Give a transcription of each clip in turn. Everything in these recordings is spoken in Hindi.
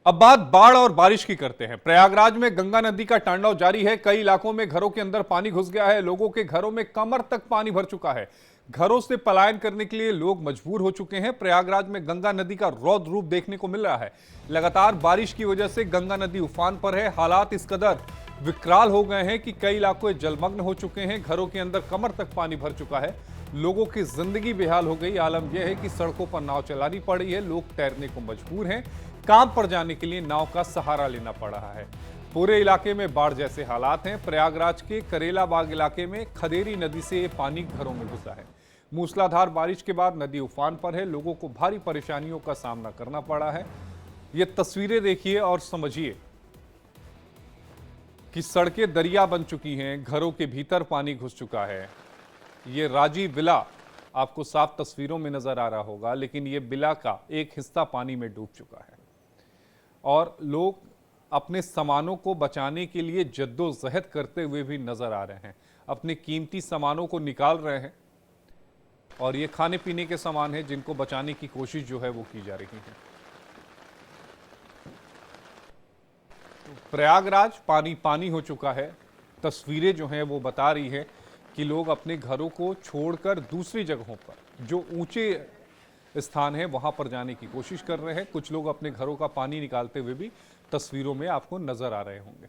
अब बात बाढ़ और बारिश की करते हैं। प्रयागराज में गंगा नदी का तांडव जारी है। कई इलाकों में घरों के अंदर पानी घुस गया है। लोगों के घरों में कमर तक पानी भर चुका है। घरों से पलायन करने के लिए लोग मजबूर हो चुके हैं। प्रयागराज में गंगा नदी का रौद्र रूप देखने को मिल रहा है। लगातार बारिश की वजह से गंगा नदी उफान पर है। हालात इस कदर विकराल हो गए हैं कि कई इलाके जलमग्न हो चुके हैं। घरों के अंदर कमर तक पानी भर चुका है। लोगों की जिंदगी बेहाल हो गई। आलम यह है कि सड़कों पर नाव चलानी पड़ रही है। लोग तैरने को मजबूर हैं। काम पर जाने के लिए नाव का सहारा लेना पड़ रहा है। पूरे इलाके में बाढ़ जैसे हालात हैं। प्रयागराज के करेला बाग इलाके में खदेरी नदी से पानी घरों में घुसा है। मूसलाधार बारिश के बाद नदी उफान पर है। लोगों को भारी परेशानियों का सामना करना पड़ा है। ये तस्वीरें देखिए और समझिए कि सड़कें दरिया बन चुकी हैं। घरों के भीतर पानी घुस चुका है। ये राजी बिला आपको साफ तस्वीरों में नजर आ रहा होगा, लेकिन ये बिला का एक हिस्सा पानी में डूब चुका है और लोग अपने सामानों को बचाने के लिए जद्दोजहद करते हुए भी नजर आ रहे हैं। अपने कीमती सामानों को निकाल रहे हैं और ये खाने पीने के सामान है जिनको बचाने की कोशिश जो है वो की जा रही है। प्रयागराज पानी पानी हो चुका है। तस्वीरें जो हैं वो बता रही है कि लोग अपने घरों को छोड़कर दूसरी जगहों पर जो ऊंचे स्थान है वहां पर जाने की कोशिश कर रहे हैं। कुछ लोग अपने घरों का पानी निकालते हुए भी तस्वीरों में आपको नजर आ रहे होंगे।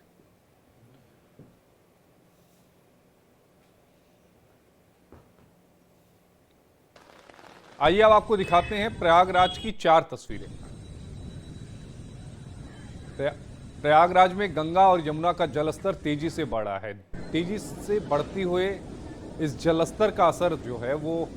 आइए अब आपको दिखाते हैं प्रयागराज की 4 तस्वीरें। प्रयागराज में गंगा और यमुना का जलस्तर तेजी से बढ़ा है। तेजी से बढ़ती हुए इस जलस्तर का असर जो है वो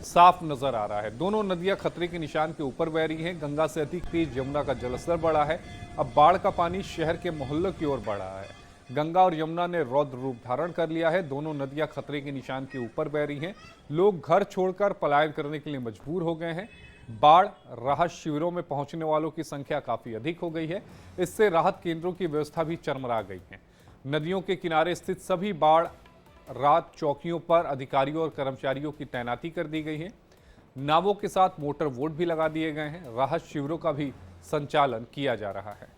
साफ नजर आ रहा है। दोनों नदियां खतरे के निशान के ऊपर बह रही हैं। गंगा से अधिक तेज यमुना का जलस्तर बढ़ा है। अब बाढ़ का पानी शहर के मोहल्लों की ओर बढ़ रहा है। गंगा और यमुना ने रौद्र रूप धारण कर लिया है। दोनों नदियां खतरे के निशान के ऊपर बह रही हैं। लोग घर छोड़कर पलायन करने के लिए मजबूर हो गए हैं। बाढ़ राहत शिविरों में पहुंचने वालों की संख्या काफी अधिक हो गई है। इससे राहत केंद्रों की व्यवस्था भी चरमरा गई है। नदियों के किनारे स्थित सभी बाढ़ रात चौकियों पर अधिकारियों और कर्मचारियों की तैनाती कर दी गई है। नावों के साथ मोटर बोट भी लगा दिए गए हैं। राहत शिविरों का भी संचालन किया जा रहा है।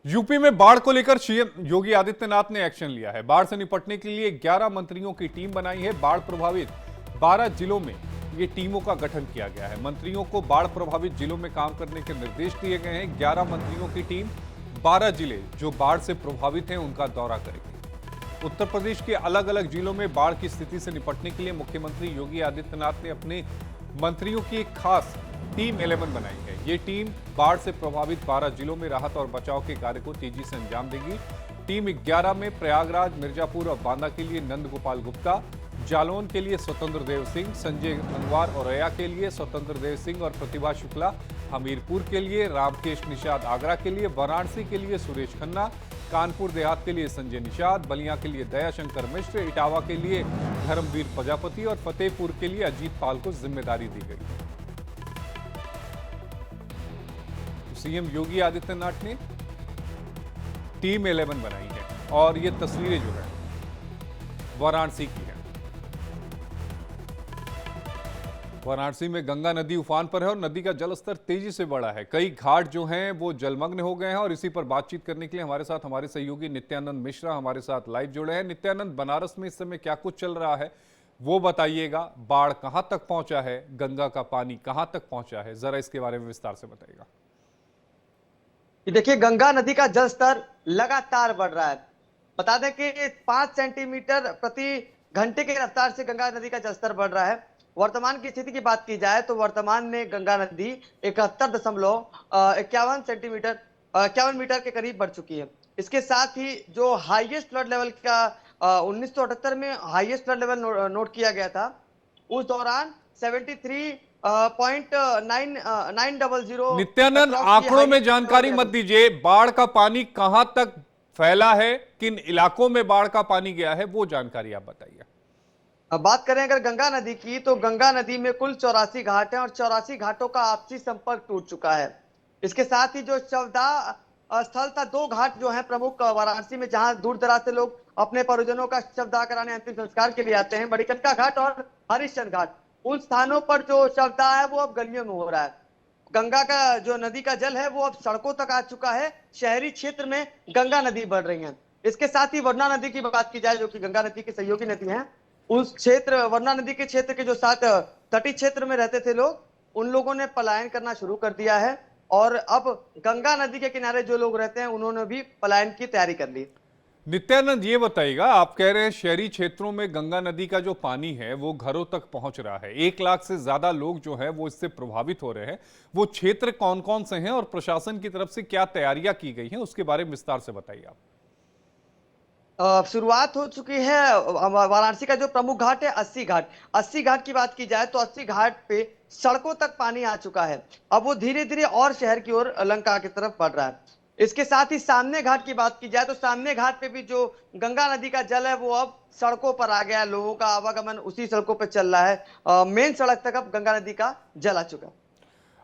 यूपी में बाढ़ को लेकर सीएम योगी आदित्यनाथ ने एक्शन लिया है। बाढ़ से निपटने के लिए 11 मंत्रियों की टीम बनाई है। बाढ़ प्रभावित 12 जिलों में ये टीमों का गठन किया गया है। मंत्रियों को बाढ़ प्रभावित जिलों में काम करने के निर्देश दिए गए हैं। 11 मंत्रियों की टीम 12 जिले जो बाढ़ से प्रभावित हैं उनका दौरा करेगी। उत्तर प्रदेश के अलग अलग जिलों में बाढ़ की स्थिति से निपटने के लिए मुख्यमंत्री योगी आदित्यनाथ ने अपने मंत्रियों की एक खास टीम 11 बनाई है। ये टीम बाढ़ से प्रभावित 12 जिलों में राहत और बचाव के कार्य को तेजी से अंजाम देगी। टीम 11 में प्रयागराज, मिर्जापुर और बांदा के लिए नंद गोपाल गुप्ता, जालौन के लिए स्वतंत्र देव सिंह, संजय गंगवार औरैया के लिए स्वतंत्र देव सिंह और प्रतिभा शुक्ला, हमीरपुर के लिए रामकेश निषाद, आगरा के लिए, वाराणसी के लिए सुरेश खन्ना, कानपुर देहात के लिए संजय निषाद, बलिया के लिए दयाशंकर मिश्र, इटावा के लिए धर्मवीर प्रजापति और फतेहपुर के लिए अजीत पाल को जिम्मेदारी दी गई। सीएम योगी आदित्यनाथ ने टीम 11 बनाई है और ये तस्वीरें जो है वाराणसी की है। वाराणसी में गंगा नदी उफान पर है और नदी का जलस्तर तेजी से बढ़ा है। कई घाट जो हैं वो जलमग्न हो गए हैं और इसी पर बातचीत करने के लिए हमारे साथ हमारे सहयोगी नित्यानंद मिश्रा हमारे साथ लाइव जुड़े हैं। नित्यानंद, बनारस में इस समय क्या कुछ चल रहा है वो बताइएगा। बाढ़ कहां तक पहुंचा है, गंगा का पानी कहां तक पहुंचा है, जरा इसके बारे में विस्तार से बताइएगा। देखिए, गंगा नदी का जल स्तर लगातार बढ़ रहा है। बता दें कि 5 सेंटीमीटर प्रति घंटे की रफ्तार से गंगा नदी का जलस्तर बढ़ रहा है। वर्तमान की स्थिति की बात की जाए तो वर्तमान में गंगा नदी 71 मीटर के करीब बढ़ चुकी है। इसके साथ ही जो हाईएस्ट फ्लड लेवल का 1978 में हाईएस्ट फ्लड लेवल नोट किया गया था, उस दौरान 73.900 नित्यानंद, आंकड़ों में जानकारी मत दीजिए। बाढ़ का पानी कहां तक फैला है, किन इलाकों में बाढ़ का पानी गया है, वो जानकारी आप बताइए। अब बात करें अगर गंगा नदी की, तो गंगा नदी में कुल 84 घाट हैं और 84 घाटों का आपसी संपर्क टूट चुका है। इसके साथ ही जो चौदह स्थल था, 2 घाट जो हैं प्रमुख वाराणसी में, जहां दूर दराज से लोग अपने परिजनों का शवदाह कराने अंतिम संस्कार के लिए आते हैं। मणिकर्णिका घाट और हरिश्चंद्र घाट, उन स्थानों पर जो शवदाह है वो अब गलियों में हो रहा है। गंगा का जो नदी का जल है वो अब सड़कों तक आ चुका है। शहरी क्षेत्र में गंगा नदी बढ़ रही है। इसके साथ ही वरना नदी की बात की जाए, जो कि गंगा नदी की सहयोगी नदी है, उस क्षेत्र वरना नदी के क्षेत्र के जो साथ तटीय क्षेत्र में रहते थे लोग, उन लोगों ने पलायन करना शुरू कर दिया है। और अब गंगा नदी के किनारे जो लोग रहते हैं उन्होंने भी पलायन की तैयारी कर ली। नित्यानंद, ये बताइएगा, आप कह रहे हैं शहरी क्षेत्रों में गंगा नदी का जो पानी है वो घरों तक पहुंच रहा है, 1 लाख से ज्यादा लोग जो है वो इससे प्रभावित हो रहे हैं। वो क्षेत्र कौन कौन से हैं और प्रशासन की तरफ से क्या तैयारियां की गई हैं, उसके बारे में विस्तार से बताइए आप। शुरुआत हो चुकी है। वाराणसी का जो प्रमुख घाट है 80 घाट, 80 घाट की बात की जाए तो 80 घाट पे सड़कों तक पानी आ चुका है। अब वो धीरे धीरे और शहर की ओर लंका की तरफ बढ़ रहा है। इसके साथ ही सामने घाट की बात की जाए तो सामने घाट पे भी जो गंगा नदी का जल है वो अब सड़कों पर आ गया है। लोगों का आवागमन उसी सड़कों पर चल रहा है। मेन सड़क तक अब गंगा नदी का जल आ चुका है।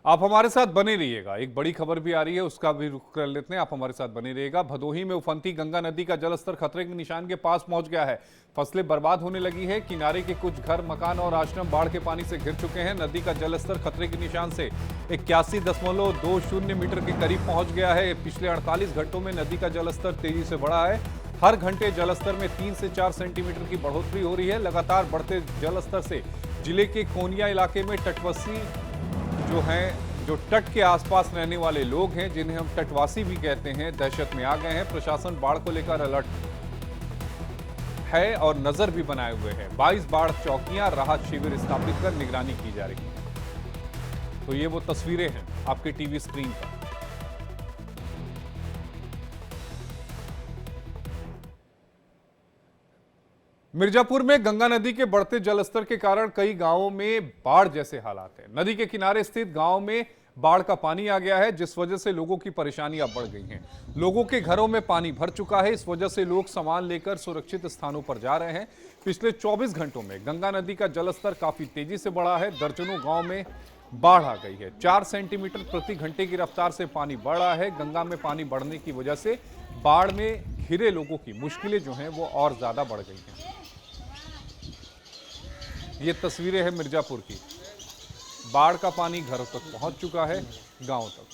आप हमारे साथ बने रहिएगा, एक बड़ी खबर भी आ रही है, उसका भी रुख कर लेते हैं। आप हमारे साथ बने रहिएगा। भदोही में उफनती गंगा नदी का जलस्तर खतरे के निशान के पास पहुंच गया है। फसलें बर्बाद होने लगी है। किनारे के कुछ घर, मकान और आश्रम बाढ़ के पानी से घिर चुके हैं। नदी का जलस्तर खतरे के निशान से 81.20 मीटर के करीब पहुंच गया है। पिछले 48 घंटों में नदी का जलस्तर तेजी से बढ़ा है। हर घंटे जलस्तर में 3 से 4 सेंटीमीटर की बढ़ोतरी हो रही है। लगातार बढ़ते जलस्तर से जिले के कोनिया इलाके में तटवासी जो तट के आसपास रहने वाले लोग हैं, जिन्हें हम तटवासी भी कहते हैं, दहशत में आ गए हैं। प्रशासन बाढ़ को लेकर अलर्ट है और नजर भी बनाए हुए है। 22 बाढ़ चौकियां, राहत शिविर स्थापित कर निगरानी की जा रही है। तो ये वो तस्वीरें हैं आपके टीवी स्क्रीन पर। मिर्जापुर में गंगा नदी के बढ़ते जलस्तर के कारण कई गांवों में बाढ़ जैसे हालात हैं। नदी के किनारे स्थित गांव में बाढ़ का पानी आ गया है, जिस वजह से लोगों की परेशानियां बढ़ गई हैं। लोगों के घरों में पानी भर चुका है। इस वजह से लोग सामान लेकर सुरक्षित स्थानों पर जा रहे हैं। पिछले 24 घंटों में गंगा नदी का जलस्तर काफी तेजी से बढ़ा है। दर्जनों गांव में बाढ़ आ गई है। 4 सेंटीमीटर प्रति घंटे की रफ्तार से पानी बढ़ रहा है। गंगा में पानी बढ़ने की वजह से बाढ़ में घिरे लोगों की मुश्किलें जो हैं वो और ज्यादा बढ़ गई हैं। ये तस्वीरें हैं मिर्जापुर की। बाढ़ का पानी घरों तक पहुंच चुका है, गांवों तक।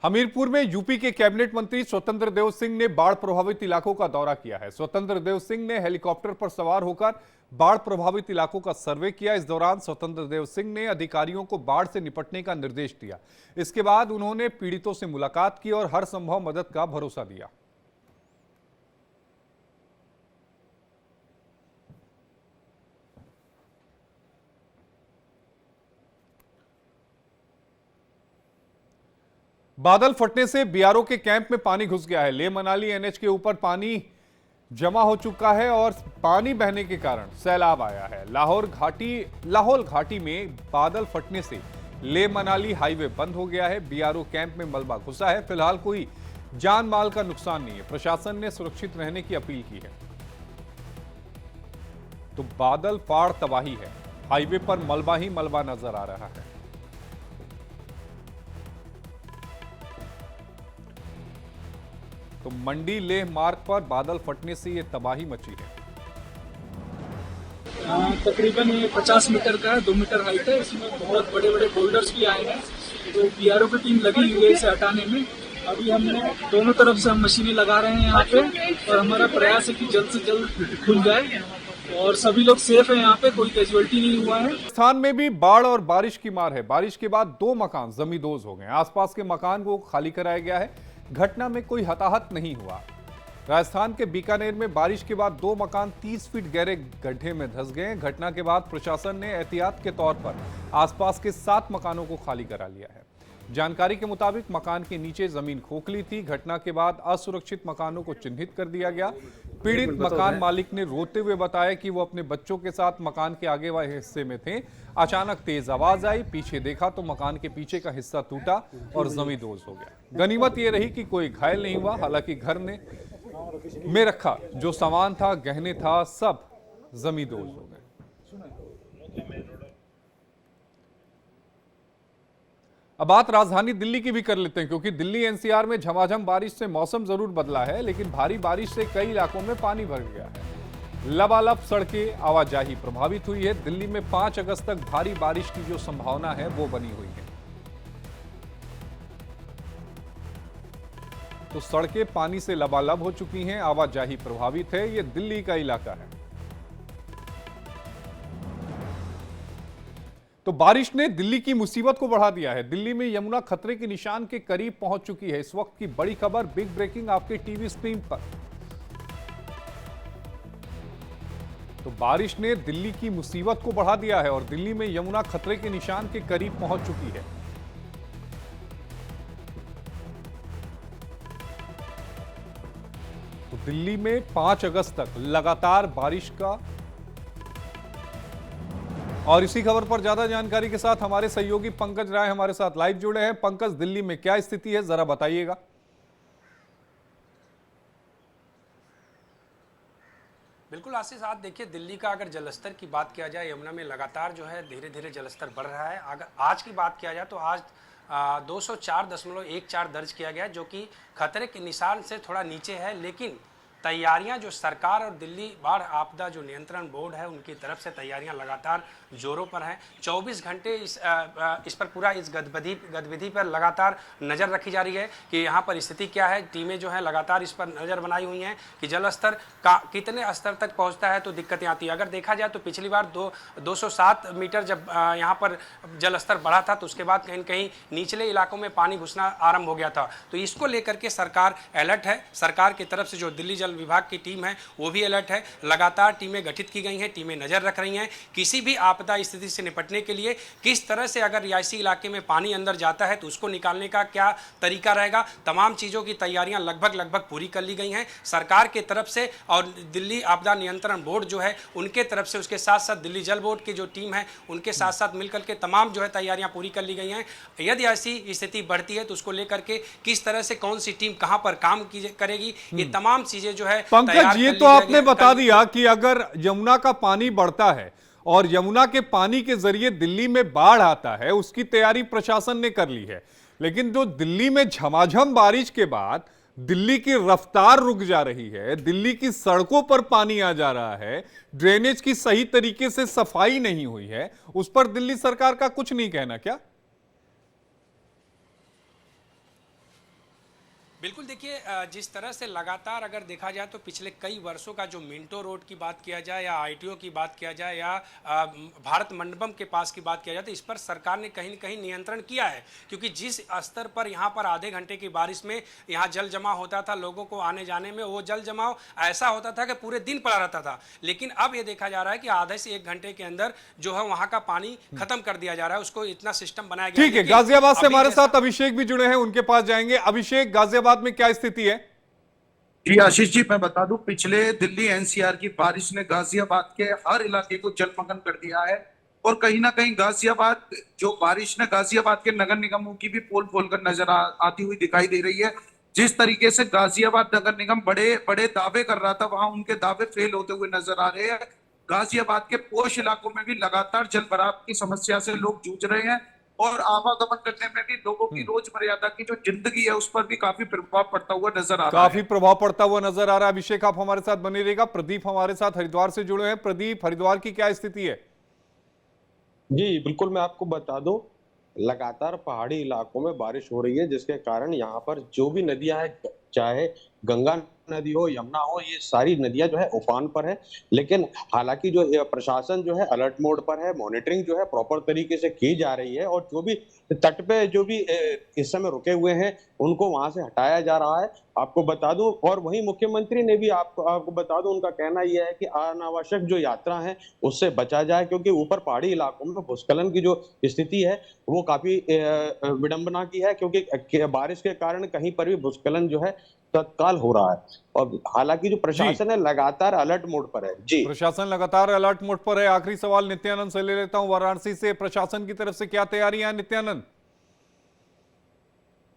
हमीरपुर में यूपी के कैबिनेट मंत्री स्वतंत्र देव सिंह ने बाढ़ प्रभावित इलाकों का दौरा किया है। स्वतंत्र देव सिंह ने हेलीकॉप्टर पर सवार होकर बाढ़ प्रभावित इलाकों का सर्वे किया। इस दौरान स्वतंत्र देव सिंह ने अधिकारियों को बाढ़ से निपटने का निर्देश दिया। इसके बाद उन्होंने पीड़ितों से मुलाकात की और हर संभव मदद का भरोसा दिया। बादल फटने से बीआरओ के कैंप में पानी घुस गया है। लेह मनाली एनएच के ऊपर पानी जमा हो चुका है और पानी बहने के कारण सैलाब आया है। लाहौल घाटी में बादल फटने से लेह मनाली हाईवे बंद हो गया है। बीआरओ कैंप में मलबा घुसा है। फिलहाल कोई जान माल का नुकसान नहीं है। प्रशासन ने सुरक्षित रहने की अपील की है। तो बादल फाड़ तबाही है। हाईवे पर मलबा ही मलबा नजर आ रहा है। तो मंडी लेह मार्ग पर बादल फटने से ये तबाही मची है। तकरीबन ये 50 मीटर का है, 2 मीटर हाइट है। इसमें बहुत बड़े बड़े बोल्डर्स भी आए हैं। तो बीआरओ की टीम लगी हुई है इसे हटाने में। अभी हमने दोनों तरफ से हम मशीनें लगा रहे हैं यहाँ पे, और हमारा प्रयास है कि जल्द से जल्द खुल जाए और सभी लोग सेफ हैं। यहाँ पे कोई कैजुअल्टी नहीं हुआ है। राजस्थान में भी बाढ़ और बारिश की मार है। बारिश के बाद 2 मकान जमींदोज हो गए। आसपास के मकान को खाली कराया गया है। घटना में कोई हताहत नहीं हुआ। राजस्थान के बीकानेर में बारिश के बाद 2 मकान 30 फीट गहरे गड्ढे में धंस गए। घटना के बाद प्रशासन ने एहतियात के तौर पर आसपास के 7 मकानों को खाली करा लिया है। जानकारी के मुताबिक मकान के नीचे जमीन खोखली थी। घटना के बाद असुरक्षित मकानों को चिन्हित कर दिया गया। पीड़ित मकान मालिक ने रोते हुए बताया कि वो अपने बच्चों के साथ मकान के आगे वाले हिस्से में थे। अचानक तेज आवाज आई, पीछे देखा तो मकान के पीछे का हिस्सा टूटा और जमींदोज हो गया। गनीमत ये रही कि कोई घायल नहीं हुआ। हालांकि घर में रखा जो सामान था, गहने था, सब जमींदोज हो गए। अब बात राजधानी दिल्ली की भी कर लेते हैं, क्योंकि दिल्ली एनसीआर में झमाझम बारिश से मौसम जरूर बदला है, लेकिन भारी बारिश से कई इलाकों में पानी भर गया है। लबालब सड़कें, आवाजाही प्रभावित हुई है। दिल्ली में 5 अगस्त तक भारी बारिश की जो संभावना है वो बनी हुई है। तो सड़कें पानी से लबालब हो चुकी हैं, आवाजाही प्रभावित है। ये दिल्ली का इलाका है। तो बारिश ने दिल्ली की मुसीबत को बढ़ा दिया है। दिल्ली में यमुना खतरे के निशान के करीब पहुंच चुकी है। इस वक्त की बड़ी खबर बिग ब्रेकिंग आपके टीवी स्क्रीन पर। तो बारिश ने दिल्ली की मुसीबत को बढ़ा दिया है और दिल्ली में यमुना खतरे के निशान के करीब पहुंच चुकी है। तो दिल्ली में 5 अगस्त तक लगातार बारिश का, और इसी खबर पर ज्यादा जानकारी के साथ हमारे सहयोगी पंकज राय हमारे साथ लाइव जुड़े हैं। पंकज, दिल्ली में क्या स्थिति है, जरा बताइएगा। बिल्कुल आशीष, आप देखिए दिल्ली का अगर जलस्तर की बात किया जाए, यमुना में लगातार जो है धीरे धीरे जलस्तर बढ़ रहा है। अगर आज की बात किया जाए तो आज 204.14 दर्ज किया गया, जो कि खतरे के निशान से थोड़ा नीचे है। लेकिन तैयारियां जो सरकार और दिल्ली बाढ़ आपदा जो नियंत्रण बोर्ड है उनकी तरफ से तैयारियां लगातार जोरों पर हैं। 24 घंटे इस पर पूरा इस गतिविधि पर लगातार नज़र रखी जा रही है कि यहाँ पर स्थिति क्या है। टीमें जो है लगातार इस पर नज़र बनाई हुई हैं कि जल स्तर का कितने स्तर तक पहुँचता है तो दिक्कतें आती है। अगर देखा जाए तो पिछली बार 207 मीटर जब यहाँ पर जल स्तर बढ़ा था तो उसके बाद कहीं न कहीं निचले इलाकों में पानी घुसना आरंभ हो गया था। तो इसको लेकर के सरकार अलर्ट है। सरकार की तरफ से जो दिल्ली जल विभाग की टीम है वो भी अलर्ट है। लगातार टीमें गठित की गई हैं, टीमें नजर रख रही हैं किसी भी आपदा स्थिति से निपटने के लिए। किस तरह से अगर रिहायशी इलाके में पानी अंदर जाता है तो उसको निकालने का क्या तरीका रहेगा, तमाम चीज़ों की तैयारियां लगभग पूरी कर ली गई हैं सरकार की तरफ से। और दिल्ली आपदा नियंत्रण बोर्ड जो है उनके तरफ से, उसके साथ साथ दिल्ली जल बोर्ड की जो टीम है उनके साथ साथ मिलकर के तमाम जो है तैयारियां पूरी कर ली गई हैं। यदि ऐसी स्थिति बढ़ती है तो उसको लेकर के किस तरह से कौन सी टीम कहां पर काम करेगी, ये तमाम चीजें जो है पंकज, ये तो आपने बता दिया कि अगर यमुना का पानी बढ़ता है और यमुना के पानी के जरिए दिल्ली में बाढ़ आता है, उसकी तैयारी प्रशासन ने कर ली है। लेकिन जो दिल्ली में झमाझम बारिश के बाद दिल्ली की रफ्तार रुक जा रही है, दिल्ली की सड़कों पर पानी आ जा रहा है, ड्रेनेज की सही तरीके से सफाई नहीं हुई है, उस पर दिल्ली सरकार का कुछ नहीं कहना क्या? बिल्कुल, देखिए जिस तरह से लगातार अगर देखा जाए तो पिछले कई वर्षों का जो मिंटो रोड की बात किया जाए या आईटीओ की बात किया जाए या भारत मंडपम के पास की बात किया जाए तो इस पर सरकार ने कहीं न कहीं नियंत्रण किया है। क्योंकि जिस स्तर पर यहाँ पर आधे घंटे की बारिश में यहाँ जल जमा होता था, लोगों को आने जाने में वो जल जमाव ऐसा होता था कि पूरे दिन पड़ा रहता था। लेकिन अब ये देखा जा रहा है कि आधे से 1 घंटे के अंदर जो है वहाँ का पानी खत्म कर दिया जा रहा है, उसको इतना सिस्टम बनाया गया। ठीक है, गाजियाबाद से हमारे साथ अभिषेक भी जुड़े हैं, उनके पास जाएंगे। अभिषेक, गाजियाबाद में क्या स्थिति है? जी आशीष जी, मैं बता दूं, पिछले दिल्ली एनसीआर की बारिश ने गाजियाबाद के हर इलाके को जलमग्न कर दिया है। और कहीं ना कहीं गाजियाबाद, जो बारिश ने गाजियाबाद के नगर निगमों की भी पोल खोल कर नजर आती हुई दिखाई दे रही है। जिस तरीके से गाजियाबाद नगर निगम बड़े बड़े दावे कर रहा था, वहां उनके दावे फेल होते हुए नजर आ रहे हैं। गाजियाबाद के पोश इलाकों में भी लगातार जल भराव की समस्या से लोग जूझ रहे हैं और आवागमन करने में भी लोगों की रोजमर्यादा की जो जिंदगी है उस पर भी काफी प्रभाव पड़ता हुआ नजर आ रहा है। काफी प्रभाव पड़ता हुआ नजर आ रहा है। अभिषेक, आप हमारे साथ बने रहिएगा। प्रदीप हमारे साथ हरिद्वार से जुड़े हैं। प्रदीप, हरिद्वार की क्या स्थिति है? जी बिल्कुल, मैं आपको बता दूं, लगातार पहाड़ी इलाकों में बारिश हो रही है, जिसके कारण यहाँ पर जो भी नदियां हैं, चाहे गंगा नदी हो, यमुना हो, ये सारी नदियां जो है उफान पर है। लेकिन हालांकि जो प्रशासन जो है अलर्ट मोड पर है, मॉनिटरिंग जो है प्रॉपर तरीके से की जा रही है और जो भी तट पे जो भी इस समय रुके हुए हैं उनको वहां से हटाया जा रहा है, आपको बता दूं। और वहीं मुख्यमंत्री ने भी आपको बता दूं, उनका कहना यह है कि अनावश्यक जो यात्रा है उससे बचा जाए, क्योंकि ऊपर पहाड़ी इलाकों में भूस्खलन की जो स्थिति है वो काफी विडंबना की है, क्योंकि बारिश के कारण कहीं पर भी भूस्खलन जो है तत्काल हो रहा है। और हालांकि जो प्रशासन है लगातार अलर्ट मोड पर है। जी, प्रशासन लगातार अलर्ट मोड पर है। आखिरी सवाल नित्यानंद से ले लेता हूं, वाराणसी से। प्रशासन की तरफ से क्या तैयारियां हैं नित्यानंद?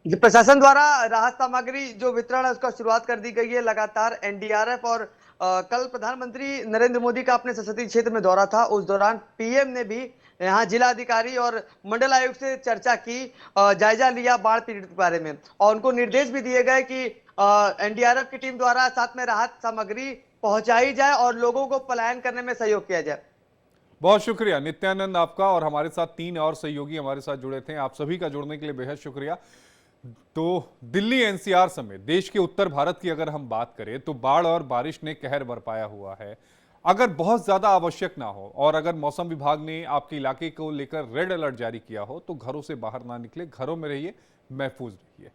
प्रशासन द्वारा राहत सामग्री जो वितरण है उसका शुरुआत कर दी गई है। लगातार एनडीआरएफ और कल प्रधानमंत्री नरेंद्र मोदी का अपने संसदीय क्षेत्र में दौरा था, उस दौरान पीएम ने भी यहाँ जिला अधिकारी और मंडल आयुक्त से चर्चा की, जायजा लिया बाढ़ पीड़ित के बारे में, और उनको निर्देश भी दिए गए कि एनडीआरएफ की टीम द्वारा साथ में राहत सामग्री पहुंचाई जाए और लोगों को पलायन करने में सहयोग किया जाए। बहुत शुक्रिया नित्यानंद आपका, और हमारे साथ 3 और सहयोगी हमारे साथ जुड़े थे। आप सभी का जुड़ने के लिए बेहद शुक्रिया। तो दिल्ली एनसीआर समेत देश के उत्तर भारत की अगर हम बात करें तो बाढ़ और बारिश ने कहर बरपाया हुआ है। अगर बहुत ज्यादा आवश्यक ना हो और अगर मौसम विभाग ने आपके इलाके को लेकर रेड अलर्ट जारी किया हो तो घरों से बाहर ना निकले, घरों में रहिए, महफूज रहिए।